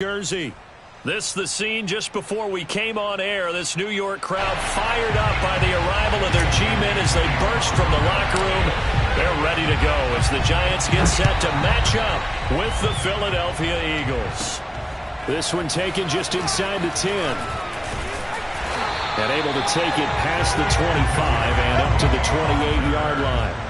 Jersey. This the scene just before we came on air. This New York crowd fired up by the arrival of their G-men as they burst from the locker room. They're ready to go as the Giants get set to match up with the Philadelphia Eagles. This one taken just inside the 10. And able to take it past the 25 and up to the 28-yard line.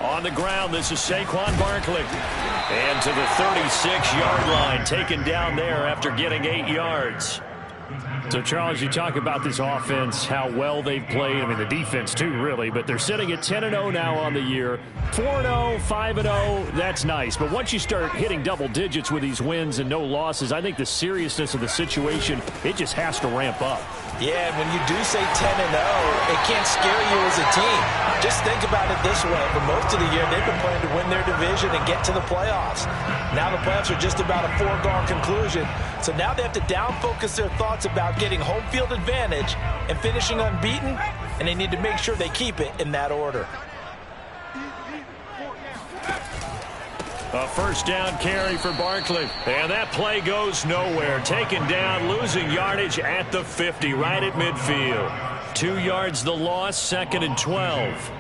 On the ground, this is Saquon Barkley. And to the 36-yard line, taken down there after getting 8 yards. So, Charles, you talk about this offense, how well they've played. I mean, the defense, too, really. But they're sitting at 10-0 now on the year. 4-0, 5-0, that's nice. But once you start hitting double digits with these wins and no losses, I think the seriousness of the situation, it just has to ramp up. Yeah, when you do say 10-0, it can't scare you as a team. Just think about it this way. For most of the year, they've been playing to win their division and get to the playoffs. Now the playoffs are just about a foregone conclusion. So now they have to down-focus their thoughts about getting home field advantage and finishing unbeaten, and they need to make sure they keep it in that order. A first down carry for Barkley. And that play goes nowhere. Taken down, losing yardage at the 50, right at midfield. 2 yards the loss, 2nd and 12.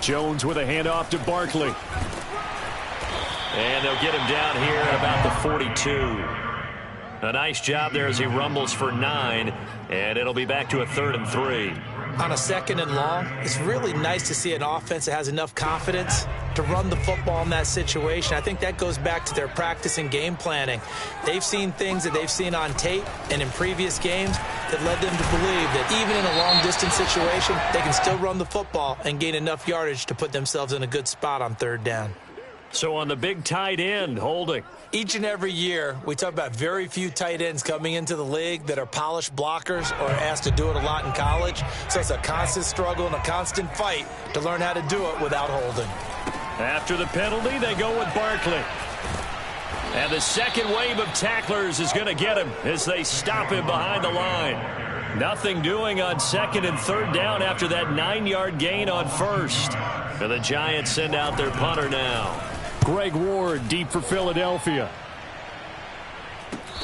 Jones with a handoff to Barkley. And they'll get him down here at about the 42. A nice job there as he rumbles for 9, and it'll be back to a 3rd and 3. On a 2nd and long, it's really nice to see an offense that has enough confidence to run the football in that situation. I think that goes back to their practice and game planning. They've seen things that they've seen on tape and in previous games that led them to believe that even in a long-distance situation, they can still run the football and gain enough yardage to put themselves in a good spot on 3rd down. So on the big tight end, holding. Each and every year, we talk about very few tight ends coming into the league that are polished blockers or asked to do it a lot in college. So it's a constant struggle and a constant fight to learn how to do it without holding. After the penalty, they go with Barkley. And the second wave of tacklers is going to get him as they stop him behind the line. Nothing doing on 2nd and 3rd down after that 9-yard gain on 1st. And the Giants send out their punter now. Greg Ward deep for Philadelphia.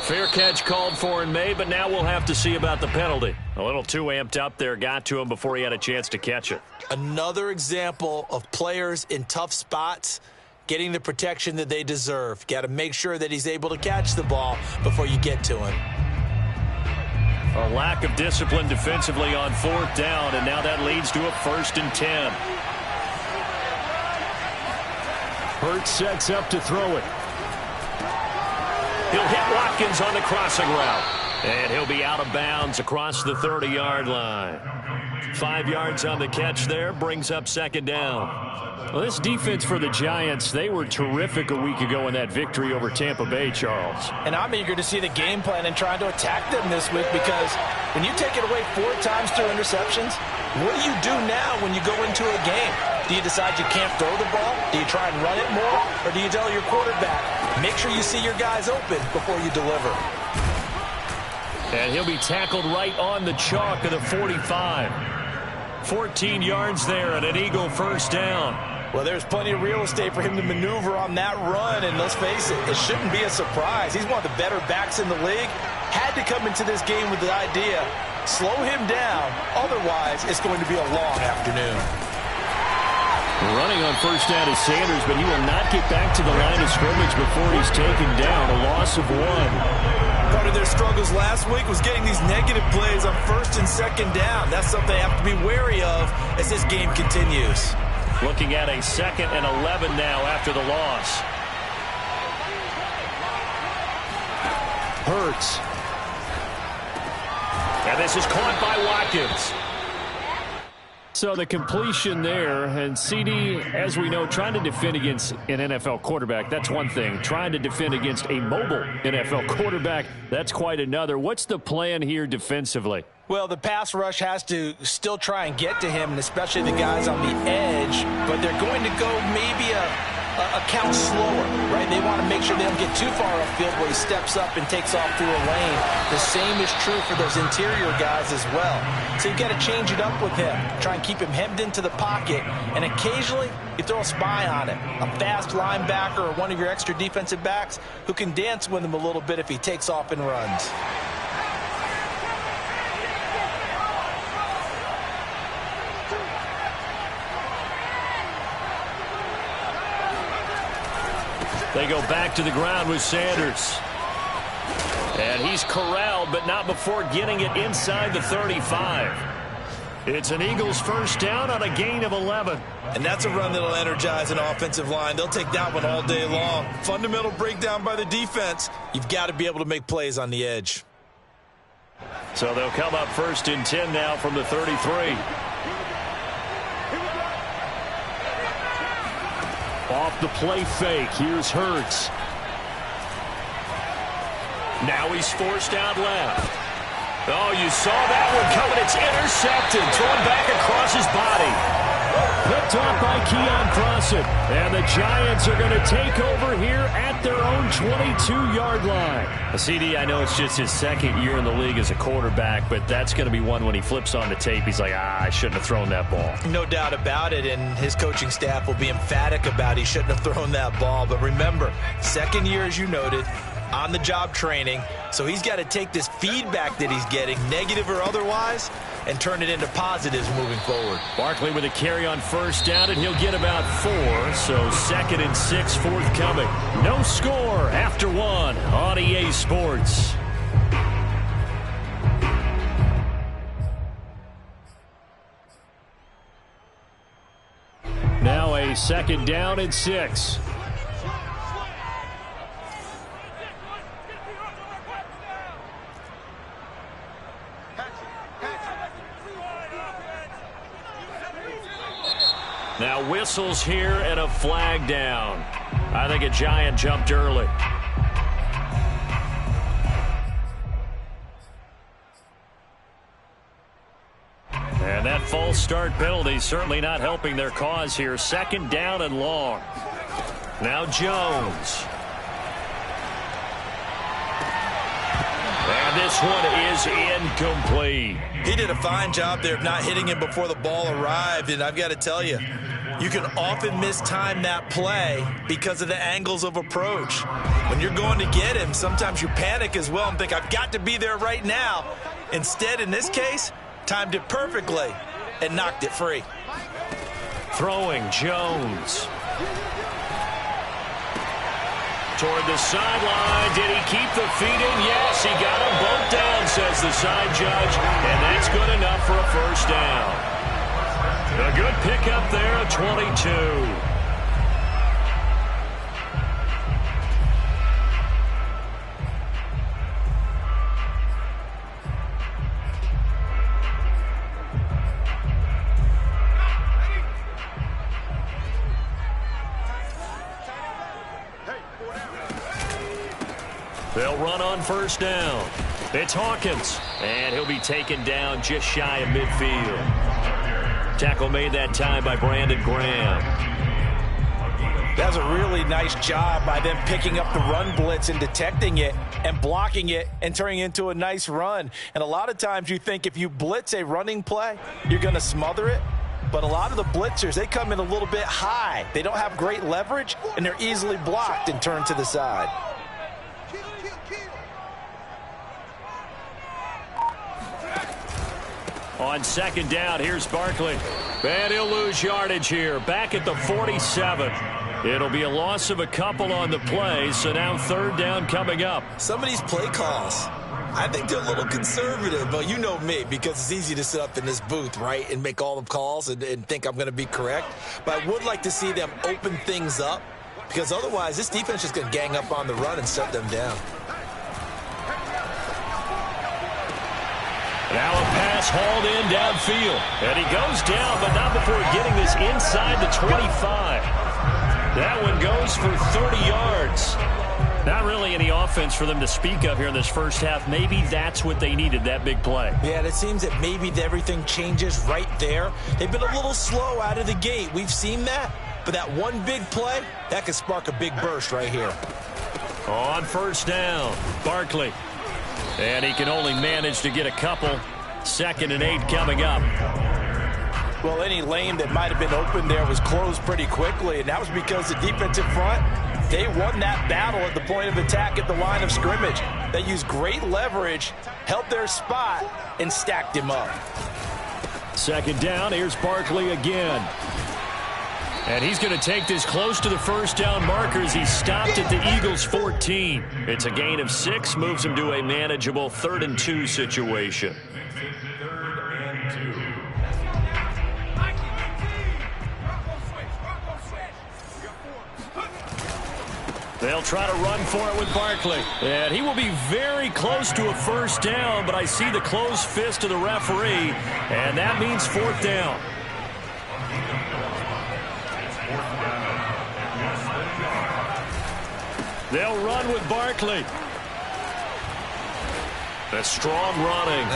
Fair catch called for and made, but now we'll have to see about the penalty. A little too amped up there, got to him before he had a chance to catch it. Another example of players in tough spots getting the protection that they deserve. Got to make sure that he's able to catch the ball before you get to him. A lack of discipline defensively on 4th down, and now that leads to a 1st and 10. Hurts sets up to throw it. He'll hit Watkins on the crossing route. And he'll be out of bounds across the 30-yard line. 5 yards on the catch there, brings up 2nd down. Well, this defense for the Giants, they were terrific a week ago in that victory over Tampa Bay, Charles. And I'm eager to see the game plan and trying to attack them this week, because when you take it away 4 times through interceptions, what do you do now when you go into a game? Do you decide you can't throw the ball? Do you try and run it more? Or do you tell your quarterback, make sure you see your guys open before you deliver? And he'll be tackled right on the chalk of the 45. 14 yards there and an Eagle first down. Well, there's plenty of real estate for him to maneuver on that run, and let's face it, it shouldn't be a surprise. He's one of the better backs in the league. Had to come into this game with the idea, slow him down, otherwise it's going to be a long afternoon. Running on first down is Sanders, but he will not get back to the line of scrimmage before he's taken down. A loss of 1. Part of their struggles last week was getting these negative plays on 1st and 2nd down. That's something they have to be wary of as this game continues. Looking at a 2nd and 11 now after the loss. Hurts. And this is caught by Watkins. So the completion there, and CD, as we know, trying to defend against an NFL quarterback, that's one thing. Trying to defend against a mobile NFL quarterback, that's quite another. What's the plan here defensively? Well, the pass rush has to still try and get to him, and especially the guys on the edge, but they're going to go maybe a count slower, right? They want to make sure they don't get too far upfield where he steps up and takes off through a lane. The same is true for those interior guys as well. So you've got to change it up with him. Try and keep him hemmed into the pocket, and occasionally you throw a spy on him. A fast linebacker or one of your extra defensive backs who can dance with him a little bit if he takes off and runs. They go back to the ground with Sanders. And he's corralled, but not before getting it inside the 35. It's an Eagles first down on a gain of 11. And that's a run that'll energize an offensive line. They'll take that one all day long. Fundamental breakdown by the defense. You've got to be able to make plays on the edge. So they'll come up first and 10 now from the 33. Off the play fake, here's Hurts. Now he's forced out left. Oh, you saw that one coming. It's intercepted. Thrown back across his body. Picked off by Keon Crossett. And the Giants are going to take over here at their own 22-yard line. CD, I know it's just his second year in the league as a quarterback, but that's going to be one when he flips on the tape. He's like, I shouldn't have thrown that ball. No doubt about it, and his coaching staff will be emphatic about he shouldn't have thrown that ball. But remember, second year, as you noted, on-the-job training, so he's got to take this feedback that he's getting, negative or otherwise, and turn it into positives moving forward. Barkley with a carry on first down, and he'll get about 4, so 2nd and 6 forthcoming. No score after 1 on EA Sports. Now a 2nd down and 6. Now whistles here and a flag down. I think a Giant jumped early. And that false start penalty certainly not helping their cause here. 2nd down and long. Now Jones. And this one is incomplete. He did a fine job there of not hitting him before the ball arrived, and I've got to tell you, you can often mistime that play because of the angles of approach. When you're going to get him, sometimes you panic as well and think, I've got to be there right now. Instead, in this case, timed it perfectly and knocked it free. Throwing Jones. Toward the sideline. Did he keep the feet in? Yes, he got them both down, says the side judge. And that's good enough for a first down. A good pickup there at 22. They'll run on first down. It's Hawkins, and he'll be taken down just shy of midfield. Tackle made that time by Brandon Graham. That's a really nice job by them picking up the run blitz and detecting it and blocking it and turning it into a nice run. And a lot of times you think if you blitz a running play, you're going to smother it. But a lot of the blitzers, they come in a little bit high. They don't have great leverage, and they're easily blocked and turned to the side. On 2nd down, here's Barkley. And he'll lose yardage here. Back at the 47. It'll be a loss of a couple on the play, so now 3rd down coming up. Some of these play calls, I think they're a little conservative, but you know me, because it's easy to sit up in this booth, right, and make all the calls and think I'm going to be correct. But I would like to see them open things up, because otherwise this defense is going to gang up on the run and shut them down. Now a pass pass hauled in downfield. And he goes down, but not before getting this inside the 25. That one goes for 30 yards. Not really any offense for them to speak of here in this first half. Maybe that's what they needed, that big play. Yeah, and it seems that maybe everything changes right there. They've been a little slow out of the gate. We've seen that. But that one big play, that could spark a big burst right here. On first down, Barkley. And he can only manage to get a couple. 2nd and 8 coming up. Well, any lane that might have been open there was closed pretty quickly, and that was because the defensive front, they won that battle at the point of attack at the line of scrimmage. They used great leverage, held their spot, and stacked him up. 2nd down, here's Barkley again. And he's going to take this close to the first down markers. He stopped at the Eagles' 14. It's a gain of 6, moves him to a manageable 3rd and 2 situation. They'll try to run for it with Barkley. And he will be very close to a first down, but I see the closed fist of the referee, and that means 4th down. They'll run with Barkley. A strong running.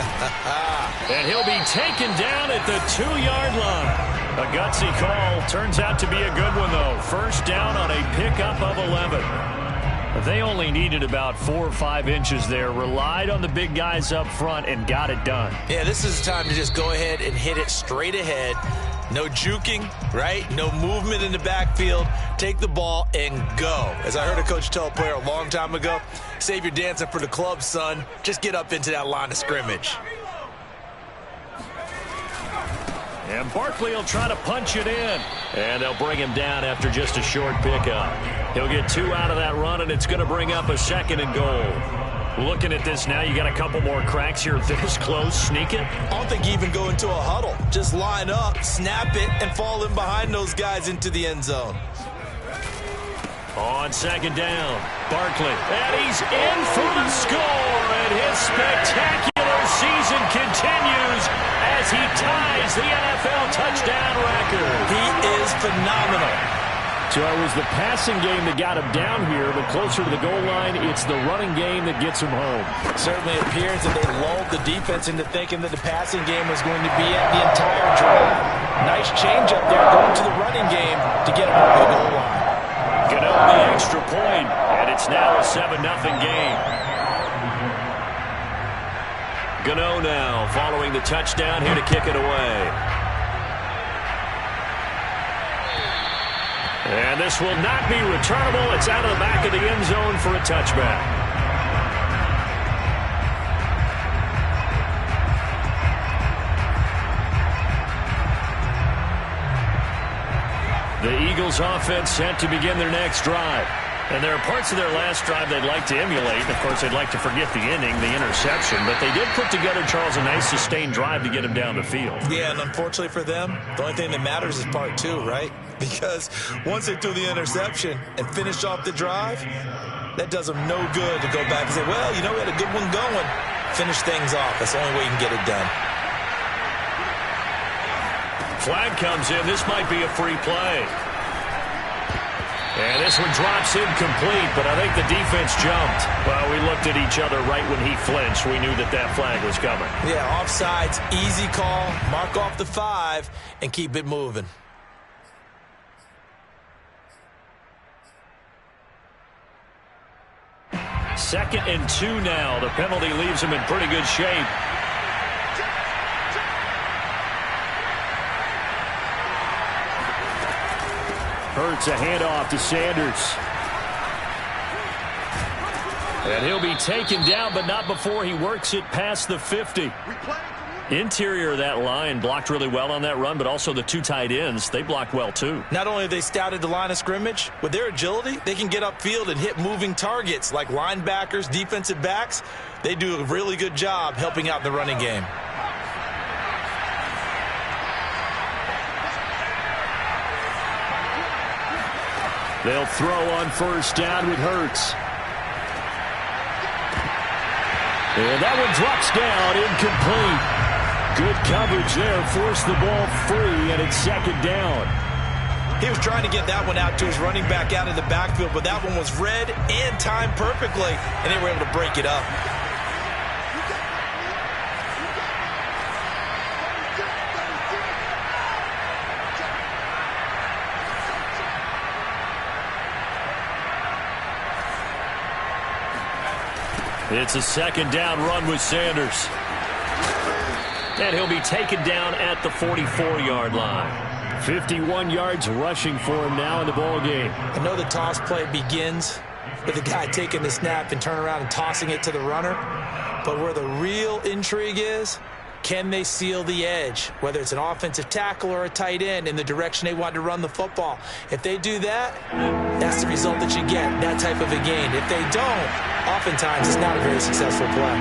And he'll be taken down at the 2-yard line. A gutsy call. Turns out to be a good one, though. First down on a pickup of 11. They only needed about 4 or 5 inches there. Relied on the big guys up front and got it done. Yeah, this is the time to just go ahead and hit it straight ahead. No juking, right? No movement in the backfield. Take the ball and go. As I heard a coach tell a player a long time ago, save your dancing for the club, son. Just get up into that line of scrimmage. And Barkley will try to punch it in. And they'll bring him down after just a short pickup. He'll get 2 out of that run, and it's going to bring up a 2nd and goal. Looking at this now, you got a couple more cracks here this close. Sneak it. I don't think you even go into a huddle. Just line up, snap it, and fall in behind those guys into the end zone. On 2nd down, Barkley. And he's in for the score. And his spectacular season continues as he ties the NFL touchdown record. He is phenomenal. So it was the passing game that got him down here, but closer to the goal line, it's the running game that gets him home. Certainly appears that they lulled the defense into thinking that the passing game was going to be at the entire drive. Nice change up there going to the running game to get him over the goal line. Gano the extra point, and it's now a 7-0 game. Gano now following the touchdown here to kick it away. And this will not be returnable. It's out of the back of the end zone for a touchback. The Eagles offense set to begin their next drive. And there are parts of their last drive they'd like to emulate. Of course, they'd like to forget the ending, the interception. But they did put together, Charles, a nice sustained drive to get him down the field. Yeah, and unfortunately for them, the only thing that matters is part 2, right? Because once they threw the interception and finished off the drive, that does them no good to go back and say, well, you know, we had a good one going. Finish things off. That's the only way you can get it done. Flag comes in. This might be a free play. And this one drops incomplete, but I think the defense jumped. Well, we looked at each other right when he flinched. We knew that that flag was coming. Yeah, offsides, easy call. Mark off the 5 and keep it moving. Second and 2 now. The penalty leaves him in pretty good shape. Hurts a handoff to Sanders. And he'll be taken down, but not before he works it past the 50. Interior of that line blocked really well on that run, but also the 2 tight ends, they blocked well too. Not only have they scouted the line of scrimmage, with their agility, they can get upfield and hit moving targets like linebackers, defensive backs. They do a really good job helping out the running game. They'll throw on first down with Hurts. And that one drops down, incomplete. Good coverage there. Forced the ball free, and it's second down. He was trying to get that one out to his running back out of the backfield, but that one was read and timed perfectly, and they were able to break it up. It's a second down run with Sanders. And he'll be taken down at the 44-yard line. 51 yards rushing for him now in the ball game. I know the toss play begins with the guy taking the snap and turning around and tossing it to the runner. But where the real intrigue is, can they seal the edge, whether it's an offensive tackle or a tight end, in the direction they want to run the football? If they do that, that's the result that you get, that type of a gain. If they don't, oftentimes it's not a very successful play.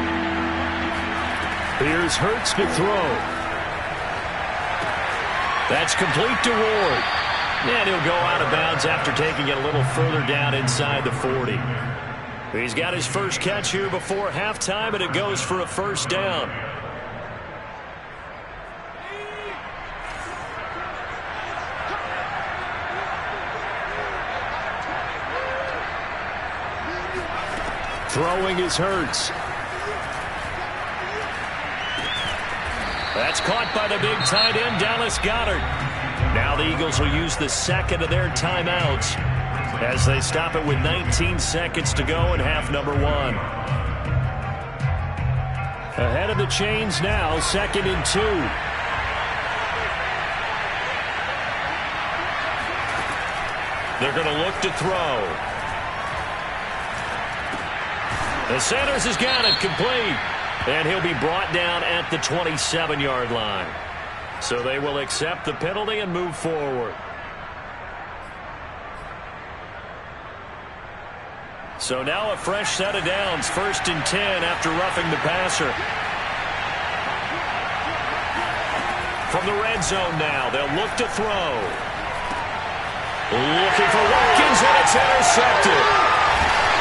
Here's Hurts to throw. That's complete to Ward. And he'll go out of bounds after taking it a little further down inside the 40. He's got his first catch here before halftime, and it goes for a first down. Throwing is Hurts. That's caught by the big tight end, Dallas Goedert. Now the Eagles will use the second of their timeouts as they stop it with 19 seconds to go in half number one. Ahead of the chains now, 2nd and 2. They're going to look to throw. And Sanders has got it complete. And he'll be brought down at the 27-yard line. So they will accept the penalty and move forward. So now a fresh set of downs. 1st and 10 after roughing the passer. From the red zone now, they'll look to throw. Looking for Watkins, and it's intercepted.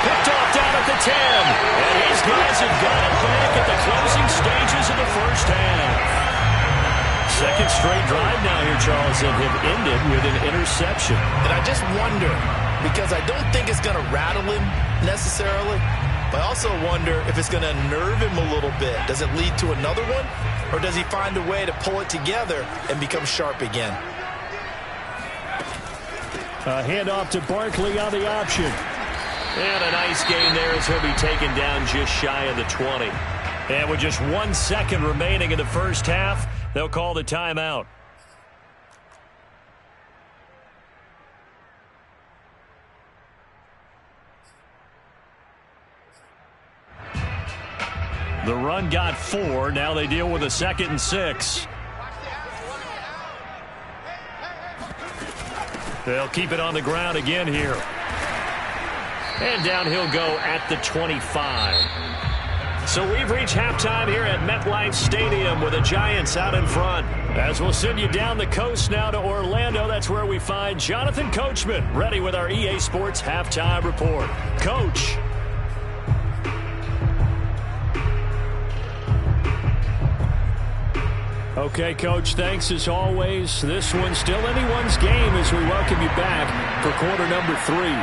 Picked off down at the 10. And his guys have got it back at the closing stages of the first half. Second straight drive now here, Charles, and have ended with an interception. And I just wonder, because I don't think it's going to rattle him necessarily, but I also wonder if it's going to nerve him a little bit. Does it lead to another one, or does he find a way to pull it together and become sharp again? A handoff to Barkley on the option. And a nice gain there as he'll be taken down just shy of the 20. And with just 1 second remaining in the first half, they'll call the timeout. The run got 4. Now they deal with a 2nd and 6. They'll keep it on the ground again here. And down he'll go at the 25. So we've reached halftime here at MetLife Stadium with the Giants out in front. As we'll send you down the coast now to Orlando, that's where we find Jonathan Coachman ready with our EA Sports Halftime Report. Coach. Okay, Coach, thanks as always. This one's still anyone's game as we welcome you back for quarter number 3.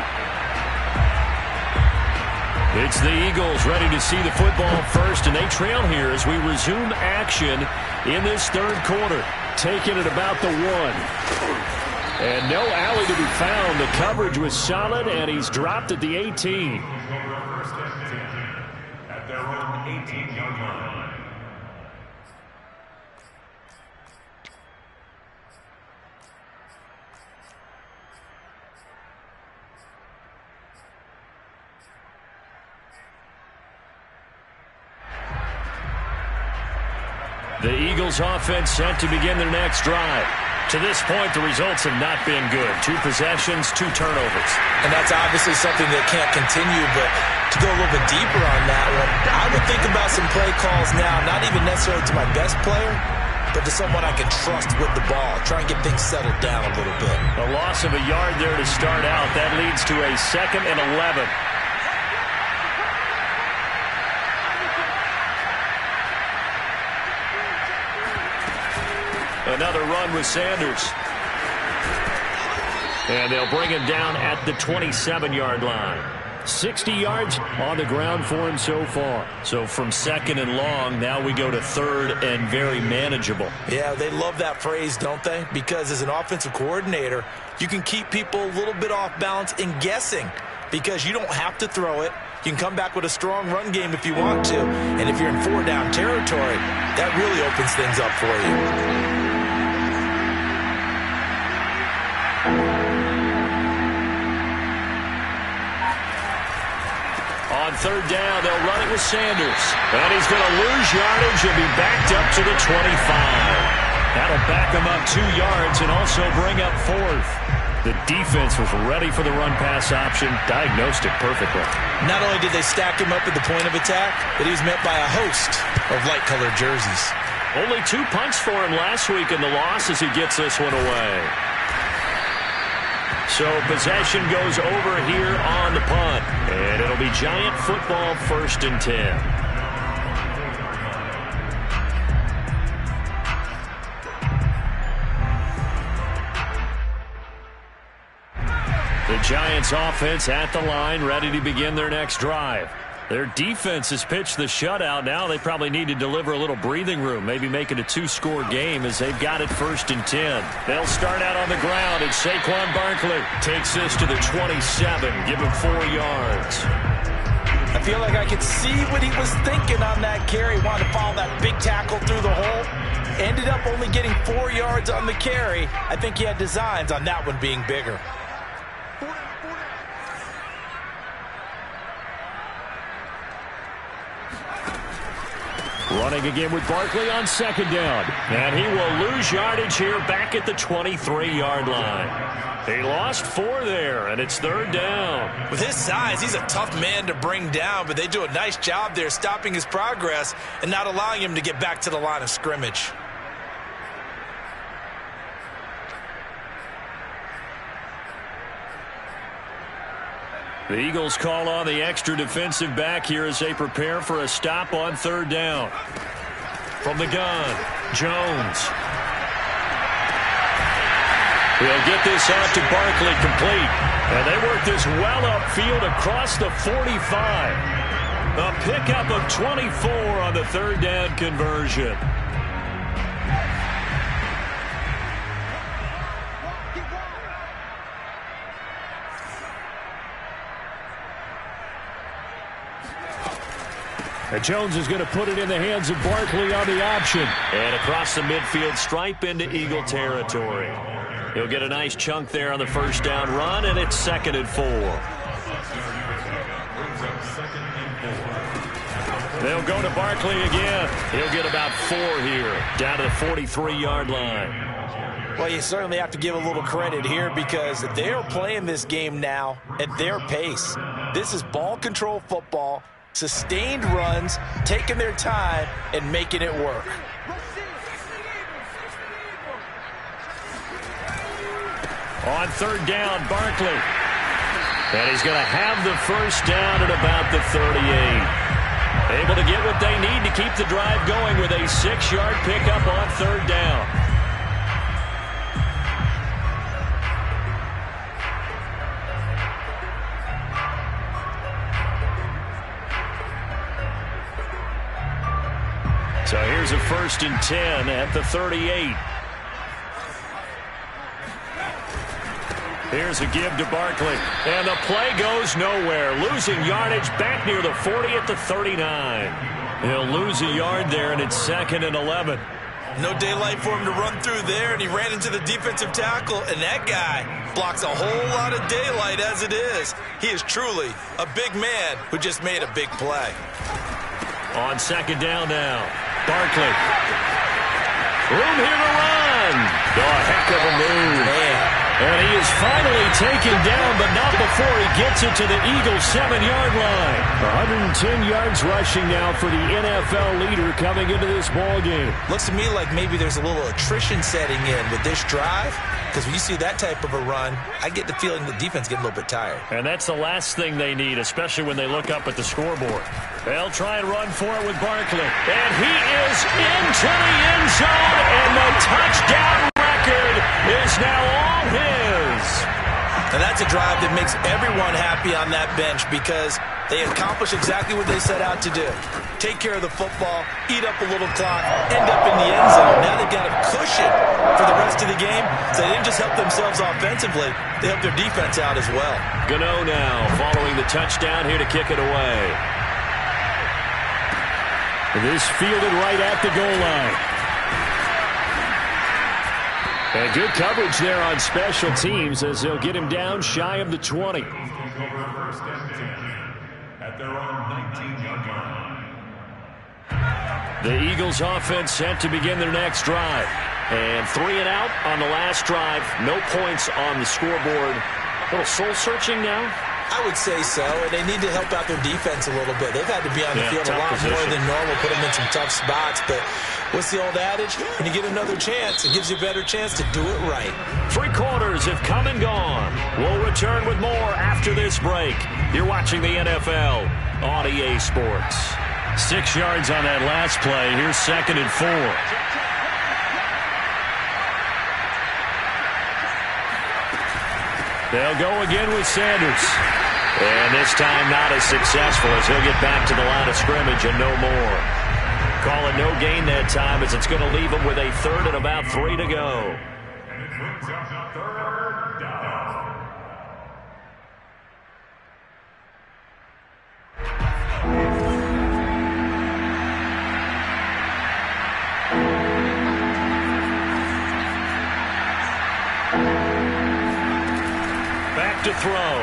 It's the Eagles ready to see the football first, and they trail here as we resume action in this third quarter. Taking it about the 1. And no alley to be found. The coverage was solid, and he's dropped at the 18. At their own 18-yard line. The Eagles offense set to begin their next drive. To this point, the results have not been good. 2 possessions, 2 turnovers. And that's obviously something that can't continue, but to go a little bit deeper on that one, I would think about some play calls now, not even necessarily to my best player, but to someone I can trust with the ball. Try and get things settled down a little bit. A loss of a yard there to start out. That leads to a 2nd and 11. Another run with Sanders. And they'll bring him down at the 27-yard line. 60 yards on the ground for him so far. So from second and long, now we go to third and very manageable. Yeah, they love that phrase, don't they? Because as an offensive coordinator, you can keep people a little bit off balance and guessing because you don't have to throw it. You can come back with a strong run game if you want to. And if you're in four-down territory, that really opens things up for you. On third down, they'll run it with Sanders. And he's going to lose yardage. He'll be backed up to the 25. That'll back him up 2 yards and also bring up fourth. The defense was ready for the run-pass option, diagnosed it perfectly. Not only did they stack him up at the point of attack, but he was met by a host of light-colored jerseys. Only 2 punts for him last week in the loss as he gets this one away. So possession goes over here on the punt. And it'll be Giant football, 1st and 10. The Giants offense at the line, ready to begin their next drive. Their defense has pitched the shutout. Now they probably need to deliver a little breathing room, maybe make it a 2-score game as they've got it 1st and 10. They'll start out on the ground, and Saquon Barkley takes this to the 27, give him 4 yards. I feel like I could see what he was thinking on that carry. Wanted to follow that big tackle through the hole. Ended up only getting 4 yards on the carry. I think he had designs on that one being bigger. Running again with Barkley on 2nd down. And he will lose yardage here back at the 23-yard line. He lost 4 there, and it's 3rd down. With his size, he's a tough man to bring down, but they do a nice job there stopping his progress and not allowing him to get back to the line of scrimmage. The Eagles call on the extra defensive back here as they prepare for a stop on 3rd down. From the gun, Jones. He'll get this out to Barkley complete. And they work this well upfield across the 45. A pickup of 24 on the 3rd down conversion. And Jones is going to put it in the hands of Barkley on the option. And across the midfield stripe into Eagle territory. He'll get a nice chunk there on the 1st down run, and it's 2nd and 4. They'll go to Barkley again. He'll get about 4 here, down to the 43-yard line. Well, you certainly have to give a little credit here because they're playing this game now at their pace. This is ball control football. Sustained runs, taking their time, and making it work. On 3rd down, Barkley. And he's going to have the 1st down at about the 38. Able to get what they need to keep the drive going with a 6-yard pickup on 3rd down. So here's a 1st and 10 at the 38. Here's a give to Barkley. And the play goes nowhere. Losing yardage back near the 40 at the 39. He'll lose a yard there, and it's 2nd and 11. No daylight for him to run through there, and he ran into the defensive tackle, and that guy blocks a whole lot of daylight as it is. He is truly a big man who just made a big play. On 2nd down now. Barkley. Room here to run. Oh, a heck of a move. Man. And he is finally taken down, but not before he gets it to the Eagles' 7-yard line. 110 yards rushing now for the NFL leader coming into this ball game. Looks to me like maybe there's a little attrition setting in with this drive, because when you see that type of a run, I get the feeling the defense getting a little bit tired. And that's the last thing they need, especially when they look up at the scoreboard. They'll try and run for it with Barkley. And he is into the end zone, and the touchdown record is now all his. And that's a drive that makes everyone happy on that bench because they accomplish exactly what they set out to do. Take care of the football, eat up a little clock, end up in the end zone. Now they've got a cushion for the rest of the game. So they didn't just help themselves offensively, they helped their defense out as well. Gano now following the touchdown here to kick it away. This fielded right at the goal line. And good coverage there on special teams as they'll get him down shy of the 20. At their own 19-yard line. The Eagles offense set to begin their next drive. And 3 and out on the last drive. No points on the scoreboard. A little soul-searching now? I would say so, and they need to help out their defense a little bit. They've had to be on the field a lot more than normal, put them in some tough spots. But what's the old adage? When you get another chance, it gives you a better chance to do it right. 3 quarters have come and gone. We'll return with more after this break. You're watching the NFL on EA Sports. 6 yards on that last play. Here's 2nd and 4. They'll go again with Sanders. And this time not as successful as he'll get back to the line of scrimmage and no more. Call it no gain that time as it's going to leave him with a 3rd and about 3 to go. And it brings up 3rd down. To throw.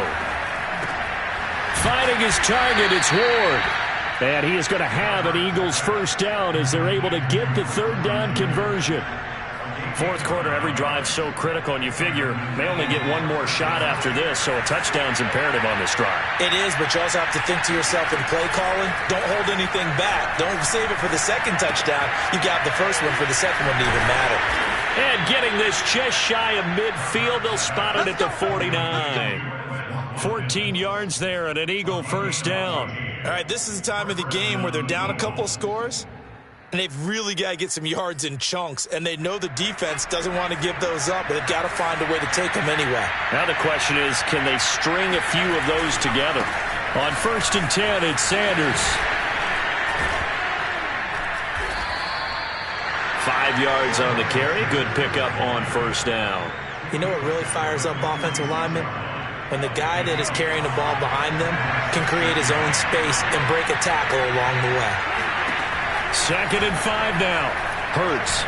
Finding his target, it's Ward. And he is going to have an Eagles first down as they're able to get the 3rd down conversion. 4th quarter, every drive so critical, and you figure they only get one more shot after this, so a touchdown's imperative on this drive. It is, but you also have to think to yourself in play calling, don't hold anything back. Don't save it for the 2nd touchdown. You got the first one for the 2nd one to even matter. And getting this just shy of midfield, they'll spot it at the 49. 14 yards there and an Eagle first down. All right, this is the time of the game where they're down a couple of scores, and they've really got to get some yards in chunks, and they know the defense doesn't want to give those up, but they've got to find a way to take them anyway. Now the question is, can they string a few of those together? On 1st and 10, it's Sanders. 5 yards on the carry. Good pickup on first down. You know what really fires up offensive linemen? When the guy that is carrying the ball behind them can create his own space and break a tackle along the way. 2nd and 5 now. Hurts.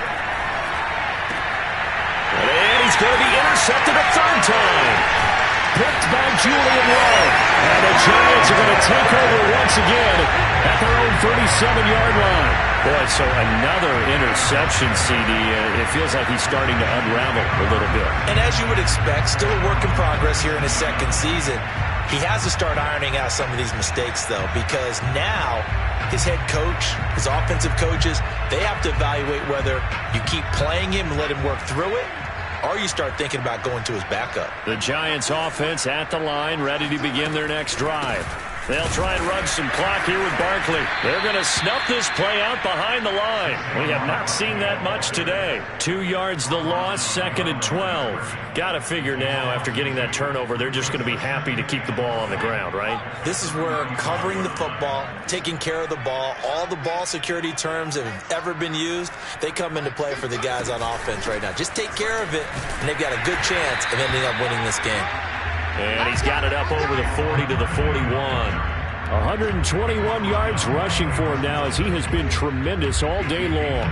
And he's going to be intercepted a 3rd time. Picked by Julian Love. And the Giants are going to take over once again at their own 37-yard line. Boy, so another interception, CD. It feels like he's starting to unravel a little bit. And as you would expect, still a work in progress here in his 2nd season. He has to start ironing out some of these mistakes, though, because now his head coach, his offensive coaches, they have to evaluate whether you keep playing him and let him work through it, or you start thinking about going to his backup. The Giants offense at the line, ready to begin their next drive. They'll try and run some clock here with Barkley. They're going to snuff this play out behind the line. We have not seen that much today. 2 yards the loss, 2nd and 12. Got to figure now, after getting that turnover, they're just going to be happy to keep the ball on the ground, right? This is where covering the football, taking care of the ball, all the ball security terms that have ever been used, they come into play for the guys on offense right now. Just take care of it, and they've got a good chance of ending up winning this game. And he's got it up over the 40 to the 41. 121 yards rushing for him now as he has been tremendous all day long.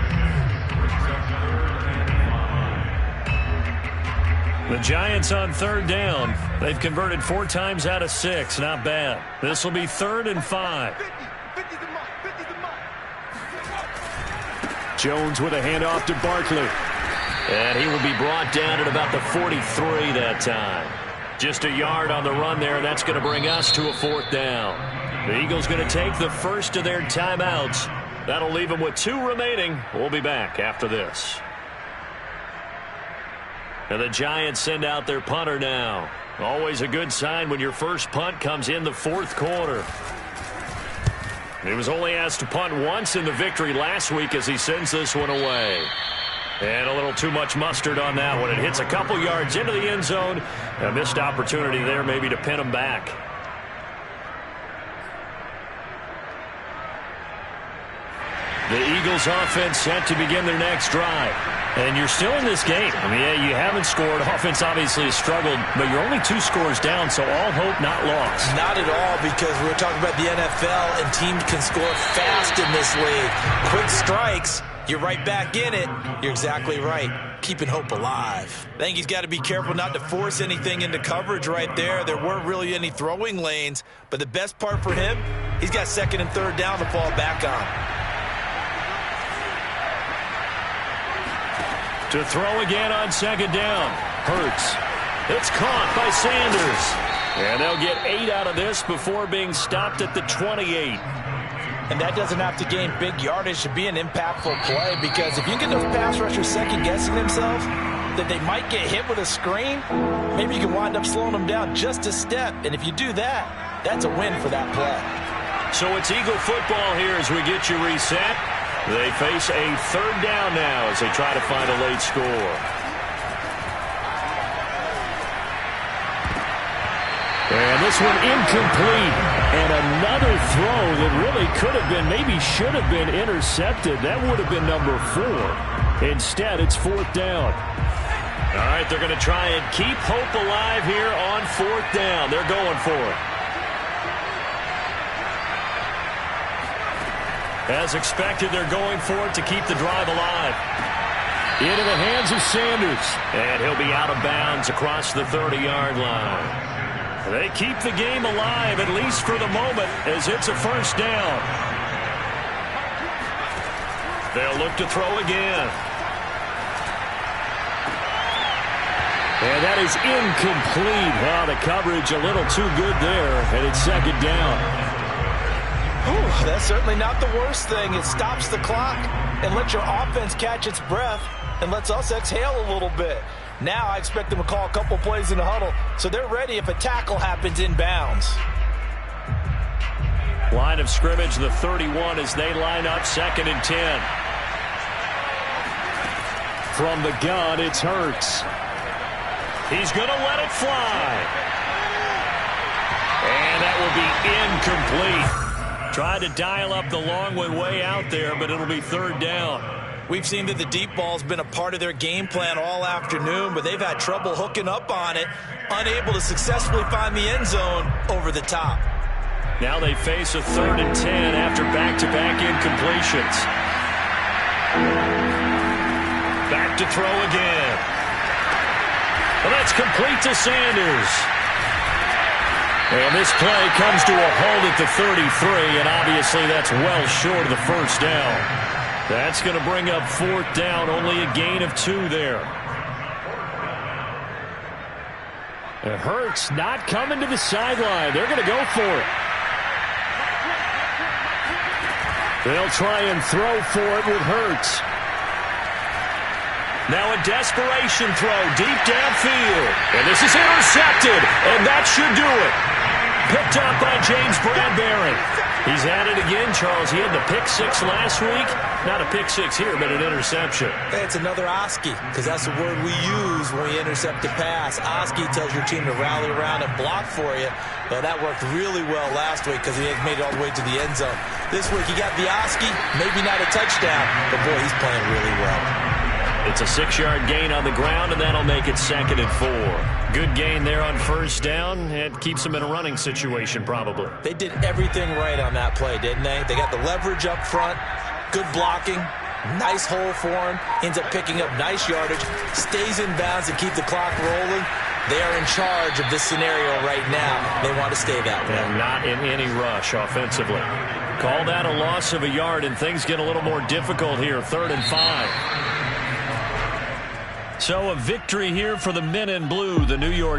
The Giants on 3rd down. They've converted 4 times out of 6. Not bad. This will be 3rd and 5. Jones with a handoff to Barkley. And he will be brought down at about the 43 that time. Just a yard on the run there. That's going to bring us to a 4th down. The Eagles going to take the first of their timeouts. That'll leave them with 2 remaining. We'll be back after this. And the Giants send out their punter now. Always a good sign when your first punt comes in the 4th quarter. He was only asked to punt once in the victory last week as he sends this one away. And a little too much mustard on that one. It hits a couple yards into the end zone. A missed opportunity there maybe to pin him back. The Eagles offense set to begin their next drive. And you're still in this game. I mean, yeah, you haven't scored. Offense obviously has struggled, but you're only 2 scores down, so all hope not lost. Not at all, because we're talking about the NFL, and teams can score fast in this league. Quick strikes, you're right back in it. You're exactly right. Keeping hope alive. I think he's got to be careful not to force anything into coverage right there. There weren't really any throwing lanes, but the best part for him, he's got 2nd and 3rd down to fall back on. To throw again on 2nd down. Hurts. It's caught by Sanders. And they'll get 8 out of this before being stopped at the 28. And that doesn't have to gain big yardage to be an impactful play, because if you get those pass rushers second-guessing themselves that they might get hit with a screen, maybe you can wind up slowing them down just a step. And if you do that, that's a win for that play. So it's Eagle football here as we get you reset. They face a 3rd down now as they try to find a late score. And this one incomplete. And another throw that really could have been, maybe should have been intercepted. That would have been number 4. Instead, it's 4th down. All right, they're going to try and keep hope alive here on 4th down. They're going for it. As expected, they're going for it to keep the drive alive. Into the hands of Sanders. And he'll be out of bounds across the 30-yard line. They keep the game alive, at least for the moment, as it's a 1st down. They'll look to throw again. And that is incomplete. Oh, the coverage a little too good there, and it's 2nd down. Ooh, that's certainly not the worst thing. It stops the clock and lets your offense catch its breath and lets us exhale a little bit. Now I expect them to call a couple plays in the huddle, so they're ready if a tackle happens inbounds. Line of scrimmage, the 31, as they line up 2nd and 10. From the gun, it's Hurts. He's going to let it fly. And that will be incomplete. Tried to dial up the long way out there, but it'll be 3rd down. We've seen that the deep ball's been a part of their game plan all afternoon, but they've had trouble hooking up on it, unable to successfully find the end zone over the top. Now they face a 3rd and 10 after back-to-back incompletions. Back to throw again. Well, that's complete to Sanders. And this play comes to a halt at the 33, and obviously that's well short of the 1st down. That's going to bring up 4th down, only a gain of 2 there. It hurts not coming to the sideline. They're going to go for it. They'll try and throw for it with Hurts. Now a desperation throw deep downfield. And this is intercepted, and that should do it. Picked up by James Bradbury. He's at it again, Charles. He had the pick 6 last week. Not a pick 6 here, but an interception. Hey, it's another Oski, because that's the word we use when we intercept a pass. Oski tells your team to rally around and block for you. Well, that worked really well last week because he had made it all the way to the end zone. This week, he got the Oski, maybe not a touchdown, but boy, he's playing really well. It's a 6-yard gain on the ground, and that'll make it 2nd and 4. Good gain there on 1st down. It keeps them in a running situation, probably. They did everything right on that play, didn't they? They got the leverage up front, good blocking, nice hole for him, ends up picking up nice yardage, stays in bounds to keep the clock rolling. They are in charge of this scenario right now. They want to stay that way. And not in any rush offensively. Call that a loss of a yard, and things get a little more difficult here. 3rd and 5. So a victory here for the men in blue, the New York